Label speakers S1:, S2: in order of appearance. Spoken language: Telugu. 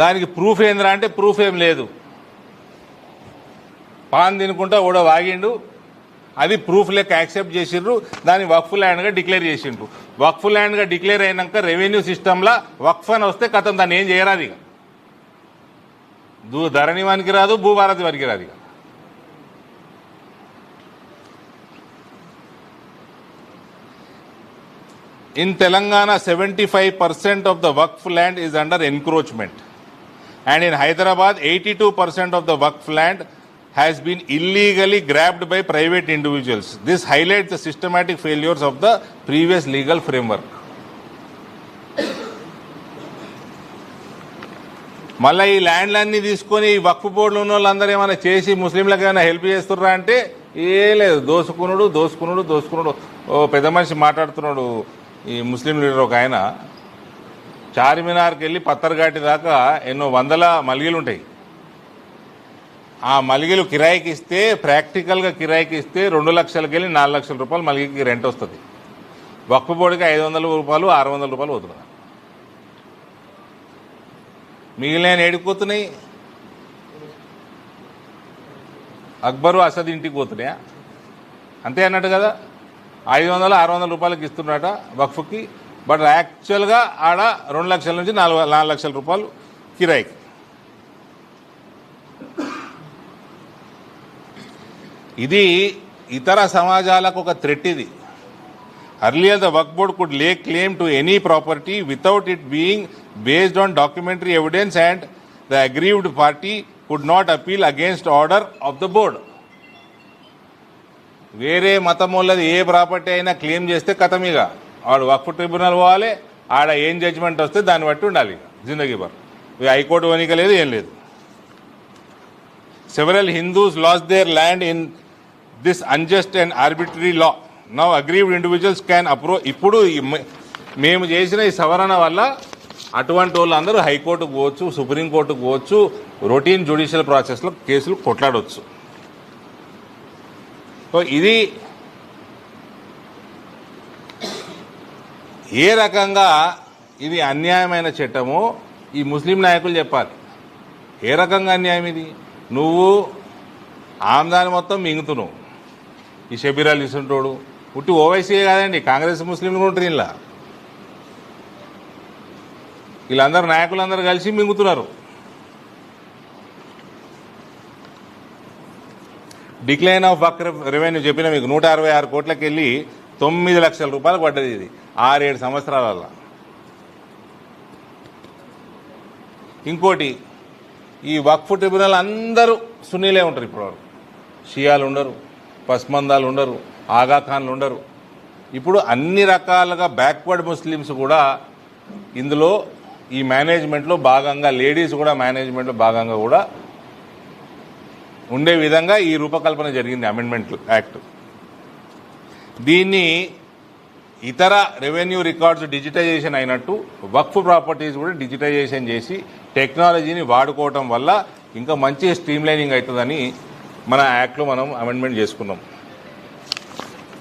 S1: దానికి ప్రూఫ్ ఏందిరా అంటే ప్రూఫ్ ఏం లేదు. పాన్ తినుకుంటా కూడా వాగిండు, అది ప్రూఫ్ లెక్క యాక్సెప్ట్ చేసిండ్రు, దాన్ని వక్ఫ్ ల్యాండ్గా డిక్లేర్ చేసిండ్రు. వక్ఫ్ ల్యాండ్గా డిక్లేర్ అయినాక రెవెన్యూ సిస్టంలో వక్ఫ్ అని వస్తే కథం దాన్ని ఏం చేయరాదు. ఇక ధరణి వానికి రాదు, భూభారతి వారికి రాదు. ఇక in Telangana 75% of the Waqf land is under encroachment, and in Hyderabad 82% of the Waqf land has been illegally grabbed by private individuals. This highlights the systematic failures of the previous legal framework. మళ్ళీ ఈ ల్యాండ్లన్నీ తీసుకొని ఈ వక్ఫ్ బోర్డులు ఉన్న వాళ్ళందరూ ఏమైనా చేసి ముస్లింలకు ఏమైనా హెల్ప్ చేస్తుర్రా అంటే ఏ లేదు. దోసుకునుడు. ఓ పెద్ద మనిషి మాట్లాడుతున్నాడు, ఈ ముస్లిం లీడర్ ఒక ఆయన, చార్మినార్కి వెళ్ళి పత్తర్ఘాటి దాకా ఎన్నో వందల మలిగలు ఉంటాయి. ఆ మలిగలు కిరాయికి ఇస్తే, ప్రాక్టికల్గా కిరాయికి ఇస్తే 2 లక్షలకి వెళ్ళి 4 లక్షల రూపాయలు మలిగికి రెంట్ వస్తుంది. వక్ఫ్ బోర్డుకి 500 రూపాయలు 600 రూపాయలు అవుతుంది. మిగిలిన ఏడిపోతున్నాయి. అక్బరు అసద్ ఇంటికి పోతున్నాయా? అంతే అన్నట్టు కదా. 500-600 రూపాయలకి ఇస్తున్నారట వక్ఫ్కి, బట్ యాక్చువల్గా ఆడ 2 లక్షల నుంచి 4 లక్షల రూపాయలు కిరాయికి. ఇది ఇతర సమాజాలకు ఒక థ్రెట్. ఇది earlier the Waqf Board could lay claim to any property without it being based on documentary evidence, and the aggrieved party could not appeal against order of the board. వేరే మతం వాళ్ళది ఏ ప్రాపర్టీ అయినా క్లెయిమ్ చేస్తే కథమిగా వాడు వక్ఫ్ ట్రిబ్యునల్ పోవాలి, ఆడ ఏం జడ్జిమెంట్ వస్తే దాన్ని బట్టి ఉండాలి జిందగీ భర్. హైకోర్టు వనిక లేదు, ఏం లేదు. Several Hindus lost their land in this unjust and arbitrary law. Now aggrieved individuals can approach. ఇప్పుడు మేము చేసిన ఈ సవరణ వల్ల అటువంటి వాళ్ళందరూ హైకోర్టుకు పోవచ్చు, సుప్రీంకోర్టుకు పోవచ్చు, రొటీన్ జ్యుడిషియల్ ప్రాసెస్లో కేసులు కొట్లాడవచ్చు. సో ఇది ఏ రకంగా ఇది అన్యాయమైన చట్టమో ఈ ముస్లిం నాయకులు చెప్పాలి. ఏ రకంగా అన్యాయం ఇది? నువ్వు ఆమ్దాని మొత్తం మింగుతున్నావు. ఈ షబీర్ అలీ ఇస్తుంటోడు పుట్టి ఓవైసీ కాదండి, కాంగ్రెస్ ముస్లింలు కూడా ఉంటారు. వీళ్ళందరూ నాయకులందరూ కలిసి మింగుతున్నారు. డిక్లైన్ ఆఫ్ వక్ఫ్ రెవెన్యూ చెప్పిన మీకు 166 కోట్లకి వెళ్ళి 9 లక్షల రూపాయలకు పడ్డది. ఇది 6-7 సంవత్సరాల వల్ల. ఇంకోటి, ఈ వక్ఫ్ ట్రిబ్యునల్ అందరూ సున్నీలే ఉంటారు. ఇప్పటివరకు షియాలు ఉండరు, పస్మందాలు ఉండరు, ఆగాఖాన్లు ఉండరు. ఇప్పుడు అన్ని రకాలుగా బ్యాక్వర్డ్ ముస్లిమ్స్ కూడా ఇందులో ఈ మేనేజ్మెంట్లో భాగంగా, లేడీస్ కూడా మేనేజ్మెంట్లో భాగంగా కూడా ఉండే విధంగా ఈ రూపకల్పన జరిగింది అమెండ్మెంట్ యాక్ట్. దీన్ని ఇతర రెవెన్యూ రికార్డ్స్ డిజిటైజేషన్ అయినట్టు వక్ఫ్ ప్రాపర్టీస్ కూడా డిజిటైజేషన్ చేసి టెక్నాలజీని వాడుకోవటం వల్ల ఇంకా మంచి స్ట్రీమ్లైనింగ్ అవుతుందని మన యాక్ట్లో మనం అమెండ్మెంట్ చేసుకున్నాం.